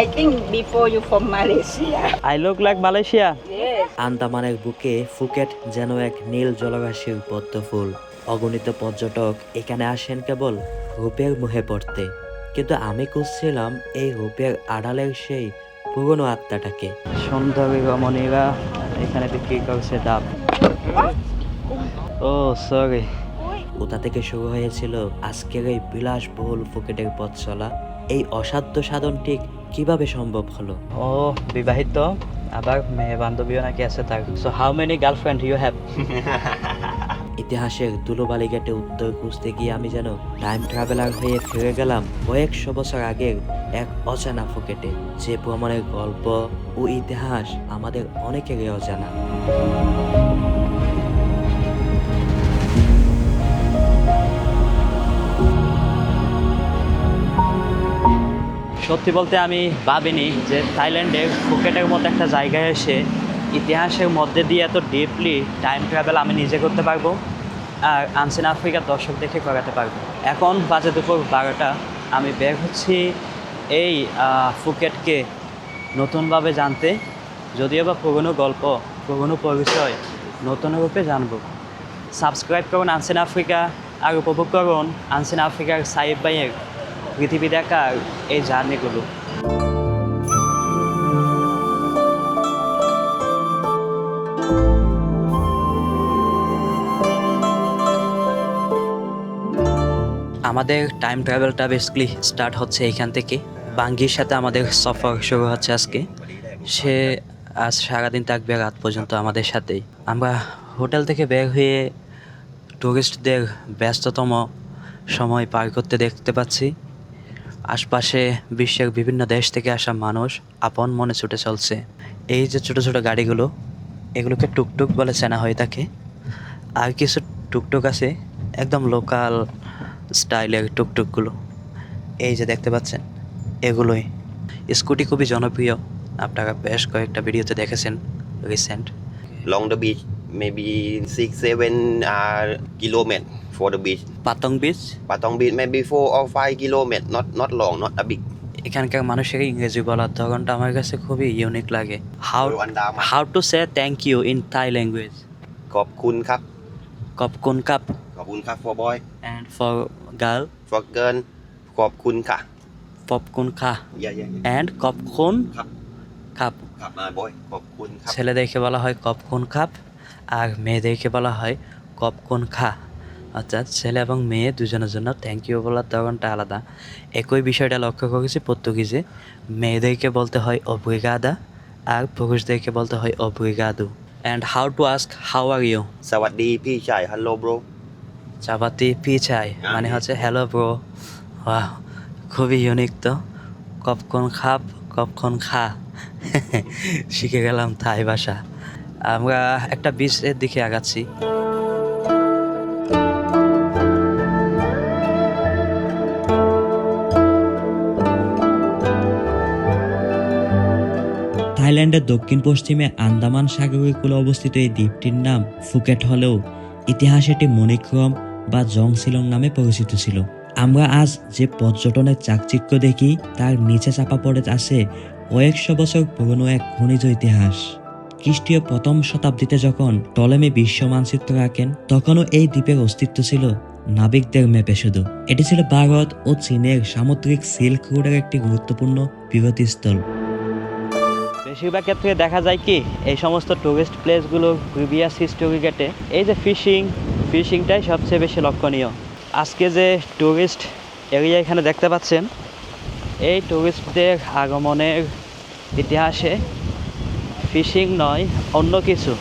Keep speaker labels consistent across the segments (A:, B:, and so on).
A: I think before you from Malaysia.
B: I look like Malaysia.
A: Yes.
C: আন্দামানের বুকে Phuket যেন এক নীল জলরাশির পদ্ম ফুল। অগণিত পর্যটক এখানে আসেন কেবল রূপের মোহে পড়তে, কিন্তু আমি খুঁজছিলাম এই রূপের আড়ালের সেই পুরনো আত্মাটাকে।
B: সুন্দরী রমণীরা এখানে বিক্রি করছে ডাব। ও সরি।
C: কোথা থেকে শুরু হয়েছিল আজকের এই বিলাসবহুল ফুকেটের পথ চলা? এই অসাধ্য সাধন ঠিক কিভাবে সম্ভব হলো?
B: ও বিবাহিত, আবার মেয়ে বান্ধবীও নাকি আছে তার। So how many girlfriend you have?
C: ইতিহাসের ধুলোবালি ঘাটে উত্তর খুঁজতে গিয়ে আমি যেন টাইম ট্রাভেলার হয়ে ফিরে গেলাম কয়েকশো বছর আগের এক অজানা ফুকেটে, যে ভ্রমণের গল্প ও ইতিহাস আমাদের অনেকেরই অজানা।
B: সত্যি বলতে আমি ভাবিনি যে থাইল্যান্ডের ফুকেটের মতো একটা জায়গায় এসে ইতিহাসের মধ্যে দিয়ে এত ডিপলি টাইম ট্রাভেল আমি নিজে করতে পারবো আর আনসিন আফ্রিকার দর্শক দেখে করাতে পারবো। এখন বাজে দুপুর 12টা, আমি বের হচ্ছি এই ফুকেটকে নতুনভাবে জানতে, যদিও বা পুরনো গল্প, পুরনো পরিচয় নতুন রূপে জানবো। সাবস্ক্রাইব করুন আনসিন আফ্রিকা আর উপভোগ করুন আনসিন আফ্রিকার সাইব ভাইয়ের পৃথিবী দেখার এই জার্নিগুলো। আমাদের টাইম ট্রাভেলটা বেসিক্যালি স্টার্ট হচ্ছে এইখান থেকে। বাঙ্গির সাথে আমাদের সফর শুরু হচ্ছে আজকে। সে আজ সারাদিন থাকবে রাত পর্যন্ত আমাদের সাথেই। আমরা হোটেল থেকে বের হয়ে টুরিস্টদের ব্যস্ততম সময় পার করতে দেখতে পাচ্ছি। আশপাশে বিশ্বের বিভিন্ন দেশ থেকে আসা মানুষ আপন মনে ছুটে চলছে। এই যে ছোট ছোট গাড়িগুলো, এগুলোকে টুকটুক বলে চেনা হয়ে থাকে। আর কিছু টুকটুক আছে একদম লোকাল স্টাইলের টুকটুকগুলো, এই যে দেখতে পাচ্ছেন এগুলোই। স্কুটি খুবই জনপ্রিয়, আপনারা বেশ কয়েকটা ভিডিওতে দেখেছেন recent.
D: Along the beach, maybe 6-7 kilometers for the beach.
B: পাতং beach.
D: Patong beach maybe 4 or 5 kilometers, not long, not a big.
B: এখানকার মানুষের ইংরেজি বলার ধরনটা আমার কাছে খুবই ইউনিক লাগে।
D: Rwanda.
B: How to say thank you in Thai language?
D: Khop kun khap.
B: কপ কোন কাপ?
D: Khop kun khap for boy.
B: And for girl
D: For girl, khop kun kha.
B: পপ কোন খা?
D: Yeah.
B: অ্যান্ড কপ কোন
D: Khap.
B: কাপ?
D: Khap boy. Khop kun khap.
B: ছেলেদেরকে বলা হয় কপ কোন কাপ আর মেয়েদেরকে বলা হয় কপ কোন খা। অর্থাৎ ছেলে এবং মেয়ে দুজনের জন্য থ্যাংক ইউ বলার ধরনটা আলাদা। একই বিষয়টা লক্ষ্য করেছি পর্তুগিজে। মেয়েদেরকে বলতে হয় অব্রিগাদা আর পুরুষদেরকে বলতে হয় অব্রিগাদো। And how to ask how are you?
D: Sawadi pi chai. Hello bro.
B: চাবাতি পিছাই মানে হচ্ছে হ্যালো ব্রো। বাহ, খুবই ইউনিক তো। কপকন খাপ, কপকন খা। শিখে গেলাম থাই ভাষা। আমরা একটা বিচের দিকে আগাচ্ছি।
C: থাইল্যান্ডের দক্ষিণ পশ্চিমে আন্দামান সাগরের কূলে অবস্থিত এই দ্বীপটির নাম ফুকেট হলেও ইতিহাসে এটি মণিক্রম বা জংসিলং নামে পরিচিত ছিল। আমরা আজ যে পর্যটনের চাকচিক্য দেখি তার নিচে চাপা পড়ে আছে কয়েকশো বছর পুরনো এক খনিজ ইতিহাস। খ্রিস্টীয় প্রথম শতাব্দীতে যখন টলেমি বিশ্ব মানচিত্র আঁকেন, তখনও এই দ্বীপের অস্তিত্ব ছিল নাবিকদের ম্যাপে শুধু। এটি ছিল ভারত ও চীনের সামুদ্রিক সিল্ক রোডের একটি গুরুত্বপূর্ণ বিরতিস্থল।
B: বেশিরভাগ ক্ষেত্রে দেখা যায় কি এই সমস্ত টুরিস্ট প্লেসগুলো প্রিভিয়াস হিস্টোরি গেটে এই যে ফিশিংটাই সবচেয়ে বেশি লক্ষণীয়। আজকে যে টুরিস্ট এরিয়া এখানে দেখতে পাচ্ছেন, এই টুরিস্টদের আগমনের ইতিহাসে ফিশিং নয় অন্য কিছু।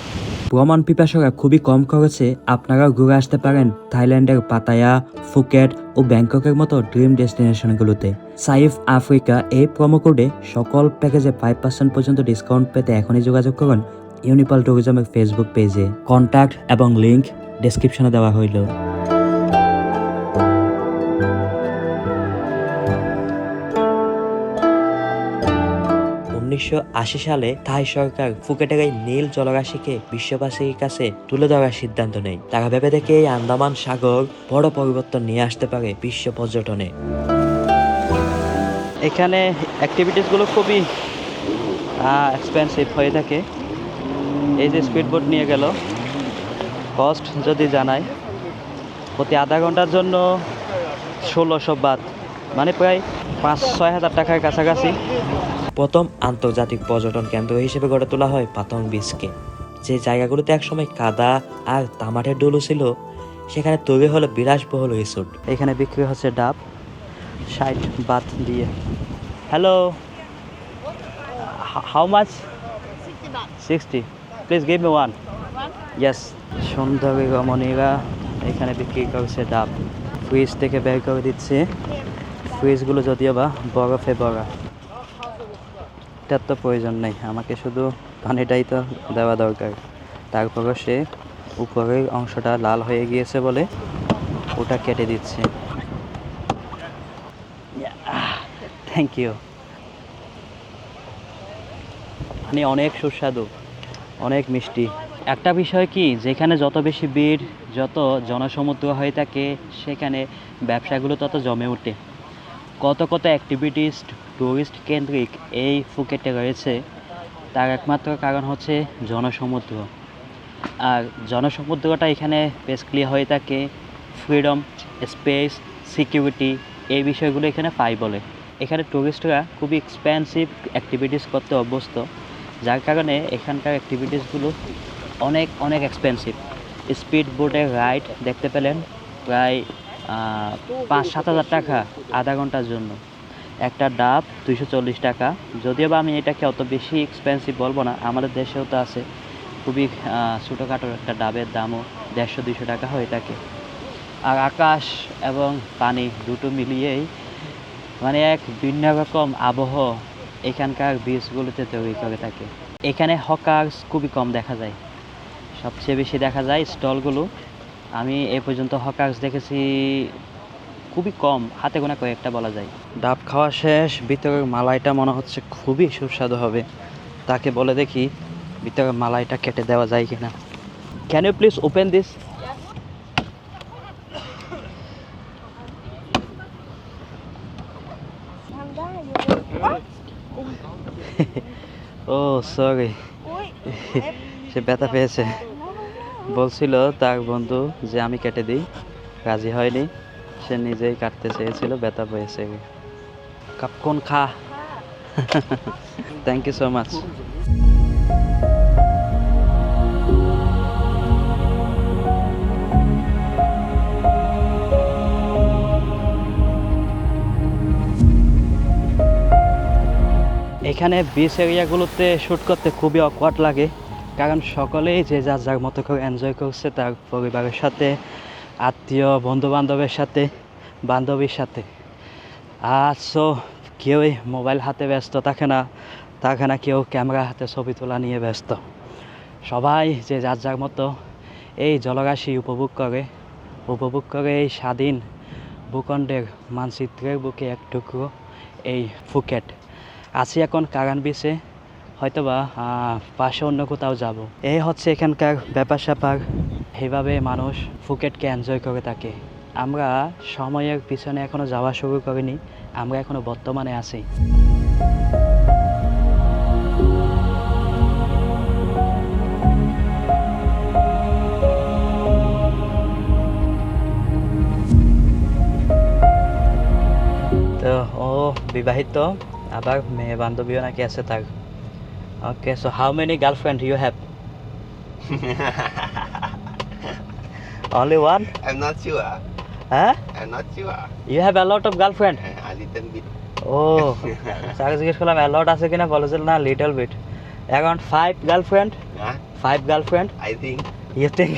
C: ভ্রমণ পিপাসুরা খুবই কম খরচে আপনারাও ঘুরে আসতে পারেন থাইল্যান্ডের পাতায়া, ফুকেট ও ব্যাংককের মতো ড্রিম ডেস্টিনেশনগুলোতে। সাইফ আফ্রিকা এই প্রোমো কোডে সকল প্যাকেজে 5% পর্যন্ত ডিসকাউন্ট পেতে এখনই যোগাযোগ করুন ইউনিপাল ট্যুরিজমের ফেসবুক পেজে। কন্ট্যাক্ট এবং লিংক ডেসক্রিপশনে দেওয়া হইল। 1980 সালে থাই সরকার ফুকেটের এই নীল জলরাশিকে বিশ্ববাসীর কাছে তুলে ধরার সিদ্ধান্ত নেয়। তারা ভেবে দেখে এই আন্দামান সাগর বড় পরিবর্তন নিয়ে আসতে পারে বিশ্ব পর্যটনে।
B: এখানে অ্যাক্টিভিটিসগুলো খুবই এক্সপেন্সিভ হয়ে থাকে। এই যে স্পিড বোট নিয়ে গেল, কস্ট যদি জানাই প্রতি আধা ঘন্টার জন্য 1600 বাত, মানে প্রায় 5-6 হাজার টাকার কাছাকাছি।
C: প্রথম আন্তর্জাতিক পর্যটন কেন্দ্র হিসেবে গড়ে তোলা হয় পাতং বিচকে। যে জায়গাগুলোতে একসময় কাদা আর তামাটের ডোলু ছিল, সেখানে তৈরি হলো বিলাসবহুল রিসোর্ট।
B: এখানে বিক্রি হচ্ছে ডাব 60 বাত দিয়ে। Hello, how much? 60। Please give me one. Yes. সুন্দরী রমণীরা এখানে বিক্রি করছে ডাব, ফ্রিজ থেকে বের করে দিচ্ছে। ফ্রিজগুলো যদিও বা বরফে ভরা, এটার তো প্রয়োজন নেই, আমাকে শুধু পানিটাই তো দেওয়া দরকার। তারপরও সে উপরের অংশটা লাল হয়ে গিয়েছে বলে ওটা কেটে দিচ্ছে। Thank you. পানি অনেক সুস্বাদু, অনেক মিষ্টি। একটা বিষয় কি, যেখানে যত বেশি ভিড়, যত জনসমুদ্র হয়ে থাকে, সেখানে ব্যবসাগুলো তত জমে ওঠে। কত কত অ্যাক্টিভিটিস টুরিস্ট কেন্দ্রিক এই ফুকেটে রয়েছে, তার একমাত্র কারণ হচ্ছে জনসমুদ্র। আর জনসমুদ্রটা এখানে বেসিক্যালি হয়ে থাকে ফ্রিডম, স্পেস, সিকিউরিটি, এই বিষয়গুলো এখানে পাই বলে। এখানে টুরিস্টরা খুবই এক্সপেন্সিভ অ্যাক্টিভিটিস করতে অভ্যস্ত, যার কারণে এখানকার অ্যাক্টিভিটিসগুলো অনেক অনেক এক্সপেন্সিভ। স্পিড বোটের রাইড দেখতে পেলেন প্রায় 5-7 হাজার টাকা আধা ঘন্টার জন্য। একটা ডাব 240 টাকা। যদিও বা আমি এটাকে অত বেশি এক্সপেন্সিভ বলবো না, আমাদের দেশেও তো আছে খুবই ছোটোখাটো একটা ডাবের দামও 150-200 টাকা হয়ে থাকে। আর আকাশ এবং পানি দুটো মিলিয়েই মানে এক ভিন্ন রকম আবহ এখানকার বীজগুলোতে তৈরি করে থাকে। এখানে হকার্স খুবই কম দেখা যায়, সবচেয়ে বেশি দেখা যায় স্টলগুলো। আমি এ পর্যন্ত হকার্স দেখেছি খুবই কম, হাতে গোনা কয়েকটা বলা যায়। ডাব খাওয়া শেষ, ভিতরের মালাইটা মনে হচ্ছে খুবই সুস্বাদু হবে। তাকে বলে দেখি ভিতরের মালাইটা কেটে দেওয়া যায় কিনা। Can you please open this? Oh sorry, সে ব্যথা পেয়েছে। বলছিল তার বন্ধু যে আমি কেটে দিই, রাজি হয়নি, সে নিজেই কাটতে চেয়েছিল, ব্যথা পেয়েছে। কাপকন খা। Thank you so much. এখানে বিচ এরিয়াগুলোতে শ্যুট করতে খুবই অকওয়ার্ড লাগে, কারণ সকলেই যে যার যার মতো করে এনজয় করছে, তার পরিবারের সাথে, আত্মীয় বন্ধুবান্ধবের সাথে, বান্ধবীর সাথে। আর সো কেউই মোবাইল হাতে ব্যস্ত থাকে না, কেউ ক্যামেরা হাতে ছবি তোলা নিয়ে ব্যস্ত। সবাই যে যার যার মতো এই জলরাশি উপভোগ করে এই স্বাধীন ভূখণ্ডের মানচিত্রের বুকে এক টুকরো এই ফুকেট। আছি এখন কারান বিচে, হয়তোবা পাশে অন্য কোথাও যাব। এই হচ্ছে এখানকার ব্যাপার স্যাপার, এইভাবে মানুষ ফুকেটকে এনজয় করে থাকে। আমরা সময়ের পিছনে এখনও যাওয়া শুরু করিনি, আমরা এখনও বর্তমানে আছি। তো ও বিবাহিত, আবার মেয়ে বান্ধবীও নাকি আছে তার। Okay, so how many girlfriend you have? Only one?
D: I'm not sure.
B: Huh?
D: I'm not sure.
B: You have a lot of girlfriend?
D: A little bit.
B: Oh, তাকে জিজ্ঞেস করলাম a lot আছে কিনা, বলেছে না little bit. Around 5 girlfriend?
D: Huh?
B: 5 girlfriend?
D: I think.
B: You think?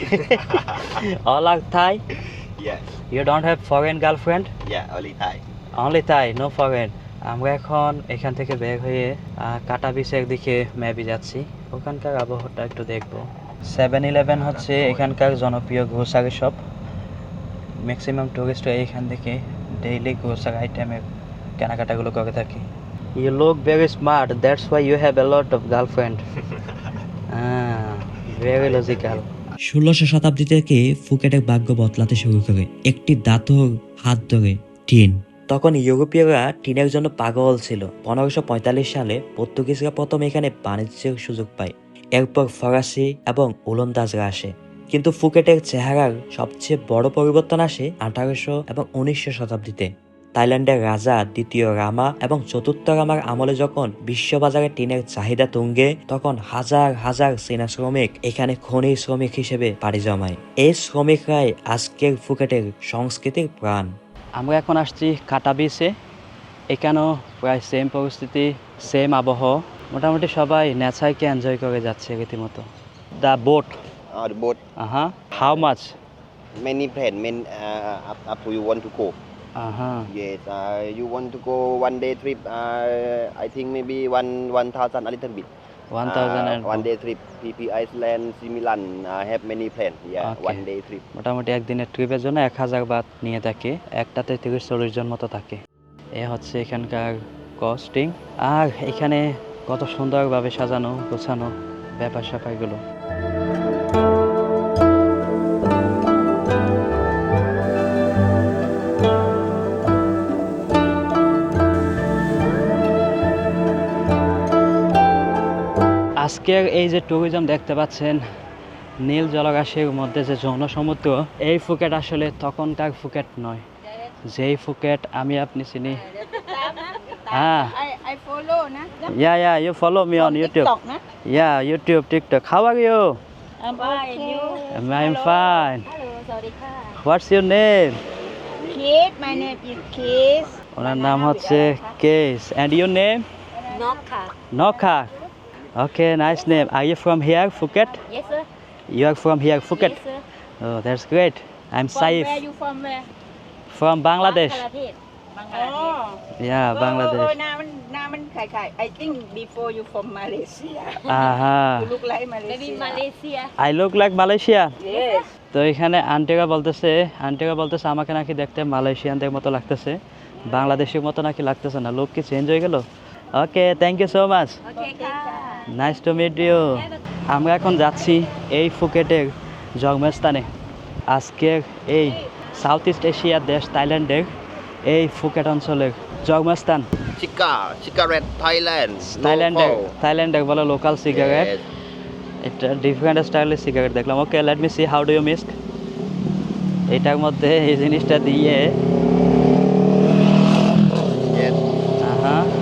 B: All are Thai?
D: Yes.
B: You don't have foreign girlfriend?
D: Yeah, only Thai.
B: Only Thai, no foreign. আমরা এখন এখান থেকে বের হয়ে কাটা বিচের দিকে মেবি যাচ্ছি, ওখানকার আবহাওয়াটা একটু দেখবো। 7-Eleven হচ্ছে এখানকার জনপ্রিয় গ্রোসারি শপ। ম্যাক্সিমাম টুরিস্টরা এখান থেকে ডেইলি গ্রোসারি আইটেমের কেনাকাটাগুলো করে থাকে। You look very smart, that's why you have a lot of girlfriend. Very logical.
C: 16শো শতাব্দী থেকে ফুকেটের ভাগ্য বদলাতে শুরু করে একটি দাঁতর হাত ধরে টিন। তখন ইউরোপীয়রা টিনের জন্য পাগল ছিল। 1545 সালে পর্তুগিজরা প্রথম এখানে বাণিজ্যের সুযোগ পায়। এরপর ফরাসি এবং ওলন্দাজরা আসে। কিন্তু ফুকেটের চেহারার সবচেয়ে বড় পরিবর্তন আসে 1800 এবং 1900 শতাব্দীতে। থাইল্যান্ডের রাজা দ্বিতীয় রামা এবং চতুর্থ রামার আমলে যখন বিশ্ববাজারে টিনের চাহিদা তুঙ্গে, তখন হাজার হাজার চীনা শ্রমিক এখানে খনি শ্রমিক হিসেবে পাড়ি জমায়। এই শ্রমিকরাই আজকের ফুকেটের সংস্কৃতির প্রাণ।
B: আমরা এখন আসছি কাটা বিচে। এখানেও প্রায় সেম পরিস্থিতি, সেম আবহাওয়া। মোটামুটি সবাই নেচারকে এনজয় করে যাচ্ছে রীতিমতো। The boat,
D: The boat,
B: how much?
D: many plan, up to you want to go. Yes, you want to go 1 day trip. I think maybe 1,000 a little bit.
B: 1000
D: 1 day trip. PP Iceland, Similan have many plan. Yeah,
B: Okay.
D: 1 day trip.
B: মোটামুটি একদিনের ট্রিপের জন্য 1000 বাত নিয়ে থাকে। একটাতে 30-40 জন মতো থাকে। এ হচ্ছে এখানকার কস্টিং। আর এখানে কত সুন্দরভাবে সাজানো গোছানো ব্যাপার স্যাপারগুলো। আজকের এই যে ট্যুরিজম দেখতে পাচ্ছেন, নীল জলরাশির মধ্যে যে যৌন সমুদ্র, এই ফুকেট আসলে তখনকার ফুকেট নয়, যেই ফুকেট আমি আপনি চিনি। হ্যাঁ,
A: I follow na.
B: yeah, you follow me on YouTube.
A: TikTok na.
B: Yeah, YouTube, TikTok. How are you?
A: I'm okay.
B: I'm fine.
A: Hello, sorry ka.
B: What's your name?
A: Kate, my name is Kate.
B: ওনার নাম হচ্ছে case. And your name?
A: Nokha.
B: Nokha. Okay, nice name. Are you from here, Phuket?
A: Yes sir.
B: You are from here, Phuket?
A: Yes sir.
B: Oh, that's great. I'm
A: From
B: Saif
A: where you from where?
B: from Bangladesh.
A: Bangladesh.
B: Yeah, Bangladesh.
A: Now man khai. I think before you from Malaysia. You look like Malaysia.
E: Maybe Malaysia.
B: I look like Malaysia.
A: Yes.
B: তো এখানে আন্টিরা বলতেছে আমাকে নাকি দেখতে মালয়েশিয়ানদের মতো লাগতেছে, বাংলাদেশের মতো নাকি লাগতেছে না। লোক কি চেঞ্জ হয়ে গেল? Okay, thank you so much,
E: Okay, ka.
B: Nice to meet you. আমরা এখন যাচ্ছি এই ফুকেটের জন্মস্থানে। আজকের এই সাউথ ইস্ট এশিয়ার দেশ থাইল্যান্ডের এই ফুকেট অঞ্চলের জন্মস্থান।
D: Cigarette Thailand.
B: থাইল্যান্ডের বলে লোকাল সিগারেট।
D: Yes.
B: এটা ডিফারেন্ট স্টাইলের সিগারেট দেখলাম। Okay, let me see how do you mix. এটার মধ্যে এই জিনিসটা দিয়ে
D: Yes.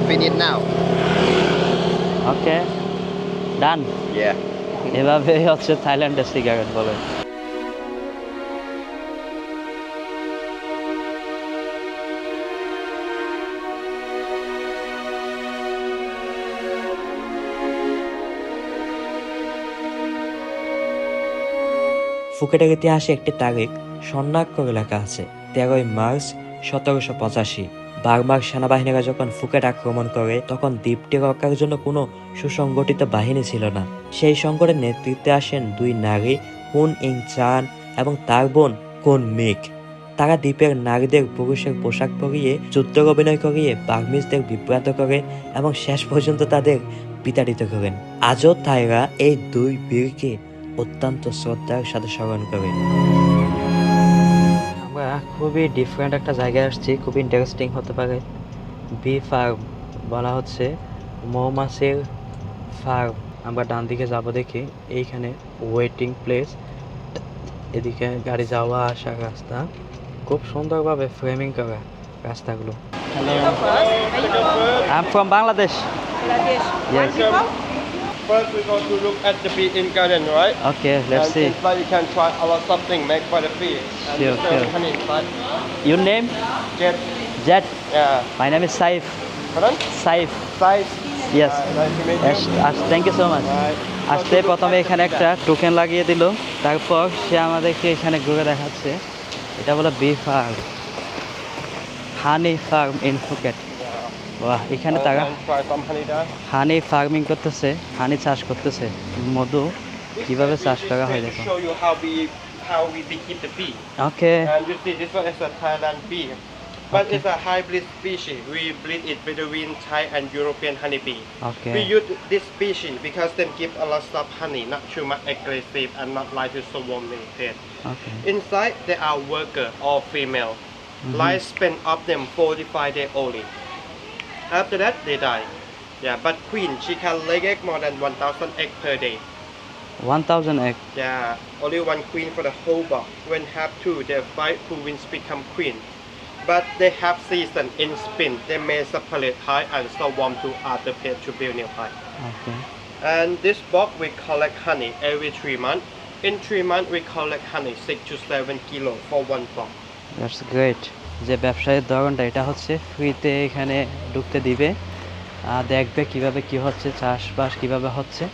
D: Finish now.
B: ওকে, ডান।
D: Yeah.
B: এভাবে হচ্ছে থাইল্যান্ডের সিগারেট বলে।
C: ফুকেটের ইতিহাসে একটি তারিখ স্বর্ণাক্ষরে লেখা আছে, 13ই মার্চ 1785। বার্মার সেনাবাহিনীরা যখন ফুকেট আক্রমণ করে, তখন দ্বীপটি রক্ষার জন্য কোনো সুসংগঠিত বাহিনী ছিল না। সেই সংকটের নেতৃত্বে আসেন দুই নারী, হুন ইং চান এবং তার বোন কোন মিক। তারা দ্বীপের নারীদের পুরুষের পোশাক পরিয়ে যুদ্ধের অভিনয় করিয়ে বার্মিজদের বিভ্রান্ত করে এবং শেষ পর্যন্ত তাদের বিতাড়িত করেন। আজও তাইরা এই দুই বীরকে অত্যন্ত শ্রদ্ধার সাথে স্মরণ করে।
B: আমরা খুবই ডিফারেন্ট একটা জায়গায় আসছি, খুব ইন্টারেস্টিং হতে পারে। বি ফার্ম বলা হচ্ছে, মৌমাছির ফার্ম। আমরা ডান দিকে যাব দেখি, এইখানে ওয়েটিং প্লেস, এদিকে গাড়ি যাওয়া আসার রাস্তা, খুব সুন্দরভাবে ফ্রেমিং করা রাস্তাগুলো। Hello, I am from Bangladesh. Yes.
F: First, we're going to look at the bee in garden, right?
B: Okay, let's
F: And
B: see.
F: inside you can try our something made by the bee. And
B: Sure,
F: there's
B: sure.
F: honey inside.
B: Your name?
F: Get,
B: Jet.
F: yeah.
B: My name is Saif.
F: Pardon?
B: Saif.
F: Size.
B: Yes.
F: Nice to meet you.
B: Thank you so much.
F: Right.
B: আসতে প্রথমে এখানে একটা token লাগিয়ে দিল, তারপর সে আমাদেরকে এখানে ঘুরে দেখাচ্ছে। এটা বলে bee farm, honey farm in Phuket. বাহ, এখানে তারা
F: And try some honey there.
B: Honey farming করতেছে, হানি চাষ করতেছে, মধু কিভাবে চাষ করা হয়
F: To
B: দেখো।
F: show you how we keep the bee.
B: Okay,
F: And you see this one is a Thailand bee. But it's a hybrid species. We breed it between Thai and European honeybee.
B: Okay,
F: We use this species because they give a lot of honey, not too much aggressive and not like to swarm in head.
B: Okay,
F: Inside there are worker or female. Lifespan of them 45 days only. After that, they die. Yeah, but queen, she can lay egg more than 1,000 eggs per day.
B: 1,000 egg.
F: Yeah, only one queen for the whole box. When have two, they fight who wins become queen. But they have season in spin. They may separate hive and swarm to other pairs to build new hive.
B: Okay.
F: And this box we collect honey every 3 months. In 3 months, we collect honey 6 to 7 kilo for one box.
B: That's great. যে ব্যবসায়ের ধরনটা এটা হচ্ছে ফ্রিতে এখানে ঢুকতে দিবে, দেখবে কিভাবে কি হচ্ছে, চাষবাস কিভাবে হচ্ছে,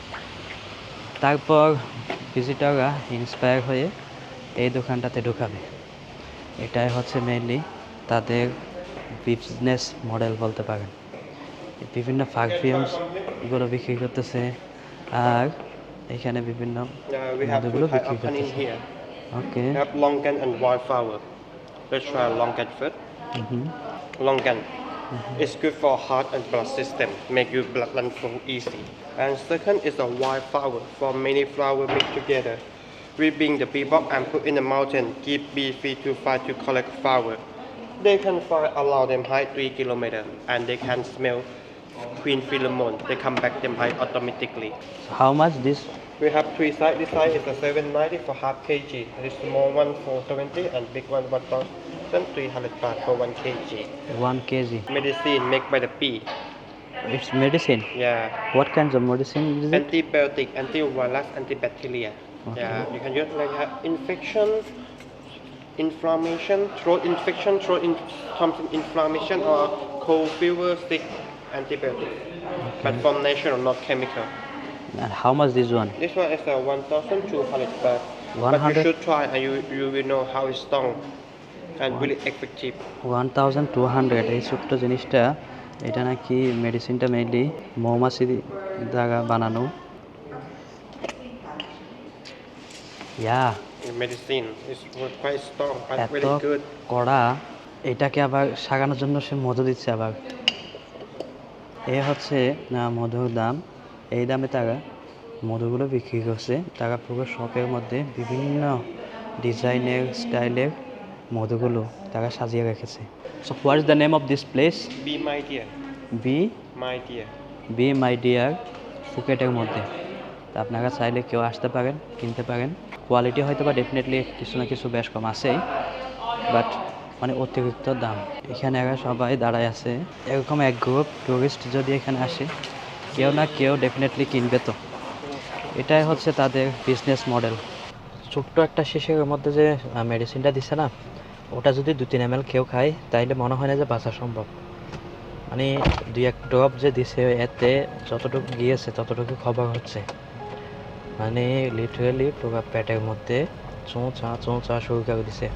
B: তারপর ভিজিটররা ইন্সপায়ার হয়ে এই দোকানটাতে ঢুকাবে। এটাই হচ্ছে মেইনলি তাদের বিজনেস মডেল বলতে পারেন। বিভিন্ন পারফিউমস এগুলো বিক্রি করতেছে, আর এখানে বিভিন্ন
F: We have
B: মধুগুলো
F: two types
B: বিক্রি
F: of honey in
B: করতেছে।
F: here.
B: Okay.
F: We have longan and wildflower. Let's try longan first. Longan. It's good for heart and blood system, make your blood run flow easy. And second is a wildflower. For many flowers mixed together, we bring the bee box and put in the mountain. Give bee free to fly to collect flower. They can fly allow them high 3 kilometers, and they can smell queen pheromone. They come back them high automatically.
B: How much this?
F: We have 3 sizes. This size is a 790 for half kg. This small one for 70 and big one 1,300 baht for 1 kg.
B: 1 kg.
F: Medicine made by the bee.
B: It's medicine.
F: Yeah.
B: What kinds of medicine is it?
F: Antibiotic, antivirus, antibacteria.
B: Okay.
F: Yeah. You can use like infection, inflammation, throat infection, something inflammation or cold fever, sick, antibiotic. But from natural, not chemical.
B: And how much this one?
F: This one is a 1,200 baht. But
B: 100?
F: you should try and you will know how it's strong and really effective.
B: 1,200 এই ছোট্ট জিনিসটা, এটা নাকি মেডিসিনটা mainly মৌমাছি দ্বারা বানানো। ইয়া,
F: Medicine is quite strong but
B: এত
F: really good.
B: কড়া, এটাকে আবার সাগানোর জন্য সে মধু দিচ্ছে আবার। এ হচ্ছে মধুর দাম, এই দামে তারা মধুগুলো বিক্রি করছে। তারা পুরো শপের মধ্যে বিভিন্ন ডিজাইনের স্টাইলের মধুগুলো তারা সাজিয়ে রেখেছে। So what is the name of this place?
F: Be my dear, my dear.
B: Be my dear, ফুকেটের মধ্যে। তা আপনারা চাইলে কেউ আসতে পারেন, কিনতে পারেন। কোয়ালিটি হয়তো বা ডেফিনেটলি কিছু না কিছু বেশ কম আছেই, বাট মানে অতিরিক্ত দাম। এখানে এরা সবাই দাঁড়ায় আছে। এরকম এক গ্রুপ টুরিস্ট যদি এখানে আসে, কেউ না কেউ ডেফিনেটলি কিনবে। তো এটাই হচ্ছে তাদের বিজনেস মডেল। ছোট্ট একটা শিশের মধ্যে যে মেডিসিনটা দিচ্ছে না, ওটা যদি 2-3 ml কেউ খায় তাইলে মনে হয় না যে বাঁচা সম্ভব। মানে 2-1 ড্রপ যে দিছে, এতে যতটুকু গিয়েছে ততটুকু খবর হচ্ছে। মানে লিটারেলি পুরো পেটের মধ্যে চোঁচা শুরু করে দিছে।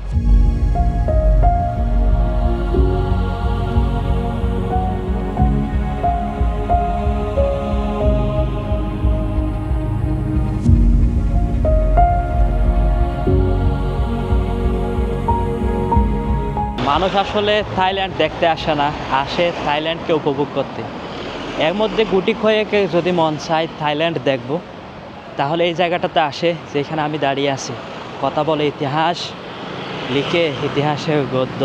B: মানুষ আসলে থাইল্যান্ড দেখতে আসে না, আসে থাইল্যান্ডকে উপভোগ করতে। এর মধ্যে গুটি কয়েক যদি মন চায় থাইল্যান্ড দেখব, তাহলে এই জায়গাটাতে আসে যেখানে আমি দাঁড়িয়ে আছি। কথা বলে ইতিহাস, লিখে ইতিহাসের গদ্য,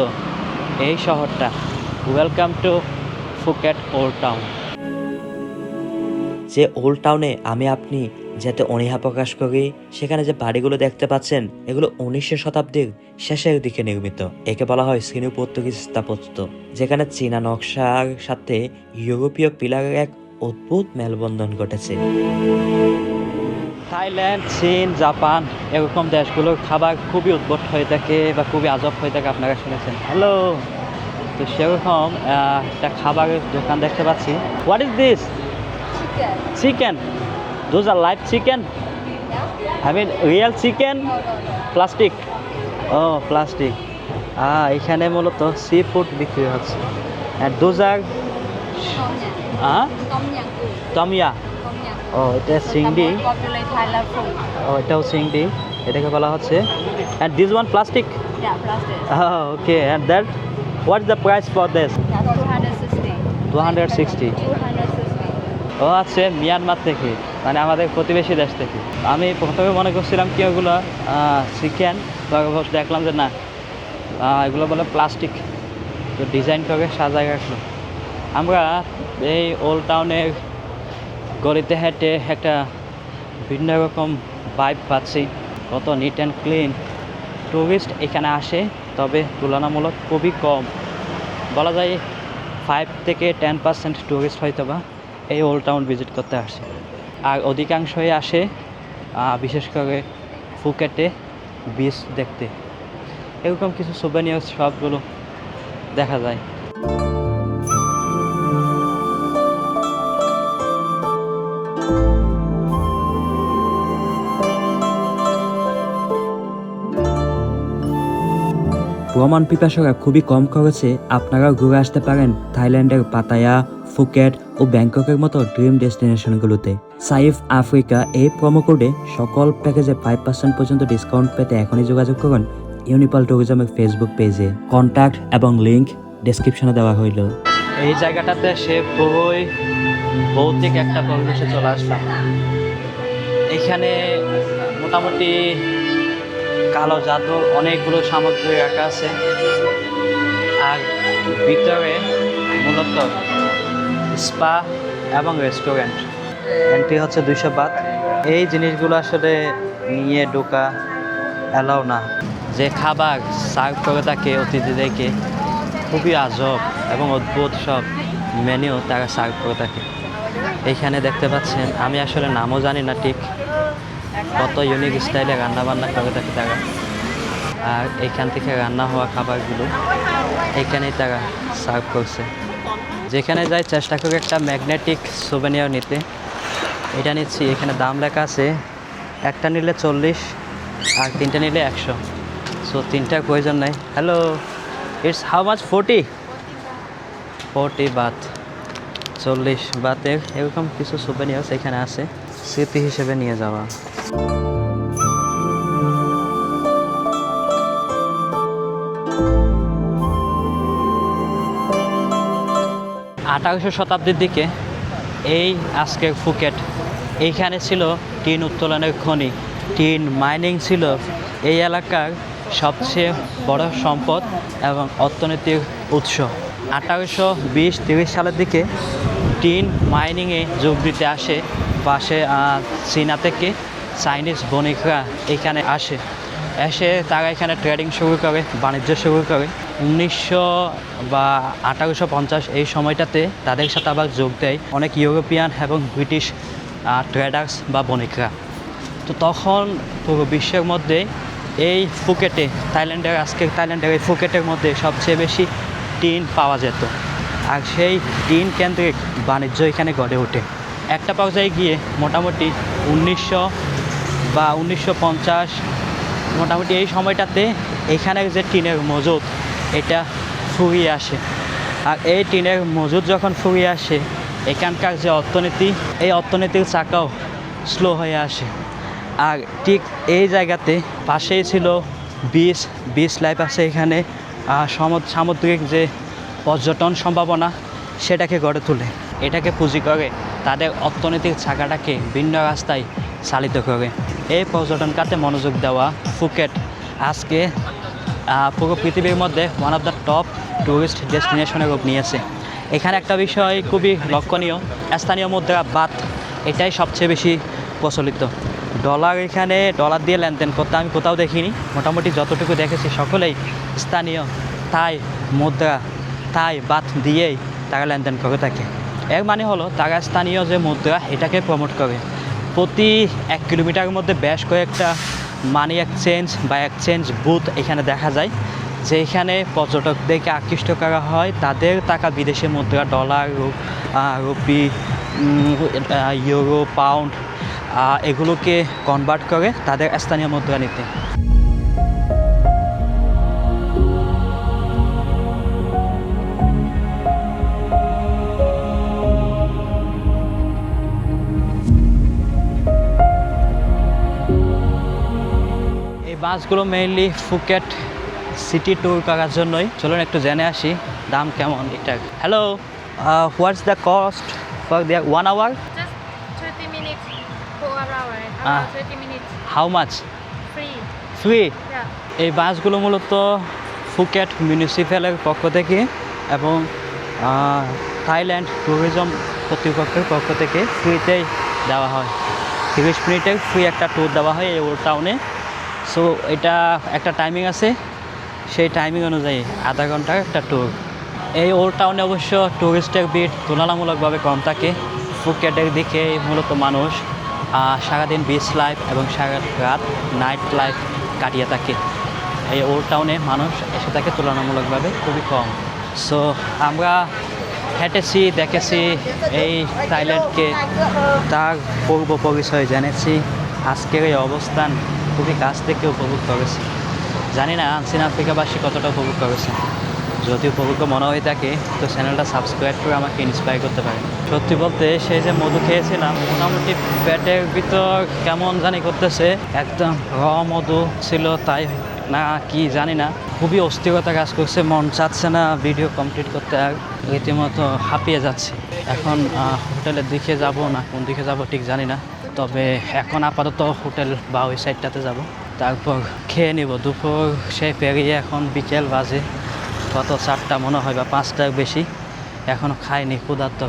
B: এই শহরটা। Welcome to Phuket old town.
C: যে ওল্ড টাউনে আপনি যেতে অনীহা প্রকাশ করি, সেখানে যে বাড়িগুলো দেখতে পাচ্ছেন এগুলো 19শ শতাব্দীর শেষের দিকে নির্মিত। একে বলা হয় সিনো পর্তুগিজ স্থাপত্য, যেখানে চীনা নকশার সাথে ইউরোপীয় পিলারের এক অদ্ভুত মেলবন্ধন ঘটেছে।
B: থাইল্যান্ড, চীন, জাপান এরকম দেশগুলোর খাবার খুবই উদ্ভট হয়ে থাকে বা খুবই আজব হয়ে থাকে, আপনারা শুনেছেন। হ্যালো, তো সেরকম একটা খাবারের দোকান দেখতে পাচ্ছি। What is this? Chicken. Those are live chicken? I mean real chicken? Plastic? Oh, plastic. এখানে মূলত সি ফুড বিক্রি হচ্ছে। And those are তমিয়া। ও, এটা চিংড়ি। ও, এটাও চিংড়ি, এটাকে বলা হচ্ছে। And this one plastic?
E: Yeah, plastic.
B: Oh, okay. And that, what's the price for this?
E: 260.
B: 260.
E: 260.
B: ও আছে মিয়ানমার থেকে, মানে আমাদের প্রতিবেশী দেশ থেকে। আমি প্রথমে মনে করছিলাম কি ওগুলো চিকেন, দেখলাম যে না, এগুলো বলে প্লাস্টিক, তো ডিজাইন করে সাজায় রাখলো। আমরা এই ওল্ড টাউনের গলিতে হেঁটে একটা ভিন্ন রকম ভাইব পাচ্ছি, কত নিট অ্যান্ড ক্লিন। টুরিস্ট এখানে আসে, তবে তুলনামূলক খুবই কম, বলা যায় 5 থেকে 10% টুরিস্ট হয়তো বা এই ওল্ড টাউন ভিজিট করতে আসে। আর অধিকাংশই আসে বিশেষ করে ফুকেটে বিচ দেখতে। এরকম কিছু সুভেনিয়ার শপগুলো দেখা যায়।
C: ভ্রমণ পিপাসুরা খুবই কম খরচে আপনারাও ঘুরে আসতে পারেন থাইল্যান্ডের পাতায়া, ফুকেট ও ব্যাংককের মতো ড্রিম ডেস্টিনেশনগুলোতে। সাইফ আফ্রিকা এই প্রোমো কোডে সকল প্যাকেজে 5% পর্যন্ত ডিসকাউন্ট পেতে এখনই যোগাযোগ করুন ইউনিপাল ট্যুরিজমের ফেসবুক পেজে। কন্ট্যাক্ট এবং লিঙ্ক ডেসক্রিপশনে দেওয়া হইল।
B: এই জায়গাটাতে সে খুবই ভৌতিক একটা পরিবেশে চলে আসলাম। এখানে মোটামুটি কালো জাদুর অনেকগুলো সামগ্রী রাখা আছে, আর ভিতরে মূলত স্পা এবং রেস্টুরেন্ট। এন্ট্রি হচ্ছে 200 বাত। এই জিনিসগুলো আসলে নিয়ে ঢোকা অ্যালাউ না। যে খাবার সার্ভ করে থাকে অতিথিদেরকে খুবই আজব এবং অদ্ভুত সব মেনু তারা সার্ভ করে থাকে। এইখানে দেখতে পাচ্ছেন, আমি আসলে নামও জানি না ঠিক, কত ইউনিক স্টাইলে রান্নাবান্না করে থাকে তারা। আর এইখান থেকে রান্না হওয়া খাবারগুলো এখানেই তারা সার্ভ করছে। যেখানে যাই চেষ্টা করি একটা ম্যাগনেটিক সুভেনিয়ার নিতে। এটা নিচ্ছি, এখানে দাম লেখা আছে, একটা নিলে 40 আর 3টে নিলে 100। সো 3টার প্রয়োজন নেই। Hello, it's how much? 40 Baat, 40 বাতের এরকম কিছু সুভেনিয়ার্স এখানে আছে, স্মৃতি হিসেবে নিয়ে যাওয়া। 18শো শতাব্দীর দিকে এই আজকের ফুকেট, এইখানে ছিল টিন উত্তোলনের খনি। টিন মাইনিং ছিল এই এলাকার সবচেয়ে বড় সম্পদ এবং অর্থনীতির উৎস। 1820-30 সালের দিকে টিন মাইনিংয়ে যোগ দিতে আসে পাশে চীনা থেকে চাইনিজ বণিকরা এখানে এসে তারা এখানে ট্রেডিং শুরু করে, বাণিজ্য শুরু করে। 1850 এই সময়টাতে তাদের সাথে আবার যোগ দেয় অনেক ইউরোপিয়ান এবং ব্রিটিশ ট্রেডার্স বা বণিকরা। তো তখন পুরো বিশ্বের মধ্যে এই ফুকেটে, থাইল্যান্ডের এই ফুকেটের মধ্যে সবচেয়ে বেশি টিন পাওয়া যেত। আর সেই টিন কেন্দ্রিক বাণিজ্য এখানে গড়ে ওঠে। একটা পর্যায়ে গিয়ে মোটামুটি 1900 বা 1950 মোটামুটি এই সময়টাতে এখানের যে টিনের মজুদ এটা ফুরিয়ে আসে। আর এই টিনের মজুদ যখন ফুরিয়ে আসে, এখানকার যে অর্থনীতি, এই অর্থনীতির চাকাও স্লো হয়ে আসে। আর ঠিক এই জায়গাতে পাশেই ছিল বিচ লাইফ আছে এখানে, সামুদ্রিক যে পর্যটন সম্ভাবনা সেটাকে গড়ে তোলে। এটাকে পুঁজি করে তাদের অর্থনৈতিক চাকাটাকে ভিন্ন রাস্তায় চালিত করে। এই পর্যটন খাতে মনোযোগ দেওয়া ফুকেট আজকে পুরো পৃথিবীর মধ্যে one of the top tourist ডেস্টিনেশনের রূপ নিয়েছে। এখানে একটা বিষয় খুবই লক্ষণীয়, স্থানীয় মুদ্রা বাত এটাই সবচেয়ে বেশি প্রচলিত। ডলার, এখানে ডলার দিয়ে লেনদেন করতে আমি কোথাও দেখিনি। মোটামুটি যতটুকু দেখেছি সকলেই স্থানীয় থাই মুদ্রা, থাই বাত দিয়েই তারা লেনদেন করে থাকে। এর মানে হলো তারা স্থানীয় যে মুদ্রা এটাকে প্রমোট করে। প্রতি 1 কিলোমিটারের মধ্যে বেশ কয়েকটা মানি এক্সচেঞ্জ বা এক্সচেঞ্জ বুথ এখানে দেখা যায়, যেখানে পর্যটকদেরকে আকৃষ্ট করা হয় তাদের টাকা বিদেশি মুদ্রা, ডলার, রুপি, ইউরো, পাউন্ড এগুলোকে কনভার্ট করে তাদের স্থানীয় মুদ্রা নিতে। এই বাসগুলো মেইনলি ফুকেট সিটি ট্যুর করার জন্যই। চলুন একটু জেনে আসি দাম কেমন এটা। Hello, what's the cost for the 1 hour?
E: Just 30 minutes for 1 hour. 30 minutes.
B: How much?
E: Free.
B: Free?
E: Yeah.
B: এই বাসগুলো মূলত ফুকেট মিউনিসিপ্যালের পক্ষ থেকে এবং থাইল্যান্ড ট্যুরিজম কর্তৃপক্ষের পক্ষ থেকে ফ্রিতেই দেওয়া হয়। 30 মিনিটের ফ্রি একটা ট্যুর দেওয়া হয় এই ওল্ড টাউনে। সো এটা একটা টাইমিং আছে, সেই টাইমিং অনুযায়ী আধা ঘন্টার একটা ট্যুর। এই ওল্ড টাউনে অবশ্য ট্যুরিস্টের ভিড় তুলনামূলকভাবে কম থাকে। ফুকেটের দিকে মূলত মানুষ সারাদিন বিচ লাইফ এবং সারা রাত নাইট লাইফ কাটিয়ে থাকে। এই ওল্ড টাউনে মানুষ এসে থাকে তুলনামূলকভাবে খুবই কম। সো আমরা হেঁটেছি, দেখেছি এই থাইল্যান্ডকে, তার পূর্ব পরিচয় জেনেছি, আজকের এই অবস্থান খুবই কাছ থেকে উপভোগ করেছি। জানি না আনসিন আফ্রিকাবাসী কতটা উপভোগ করেছে। যদি উপভোগ্য মনে হয়ে থাকে তো চ্যানেলটা সাবস্ক্রাইব করে আমাকে ইন্সপায়ার করতে পারে। সত্যি বলতে সেই যে মধু খেয়েছিলাম, মোটামুটি পেটের ভিতর কেমন জানি করতেছে, একদম মধু ছিল তাই না কি জানি না, খুবই অস্থিরতা কাজ করছে, মন চাচ্ছে না ভিডিও কমপ্লিট করতে, আর রীতিমতো হাঁপিয়ে যাচ্ছে। এখন হোটেলের দিকে যাব না কোন দিকে যাব ঠিক জানি না, তবে এখন আপাতত হোটেল বা ওই সাইডটাতে যাব, তারপর খেয়ে নিব। দুপুর সে পেরিয়ে এখন বিকেল বাজে, কত 4টা মনে হয় বা 5টার বেশি, এখনও খাইনি, ক্ষুধার্ত।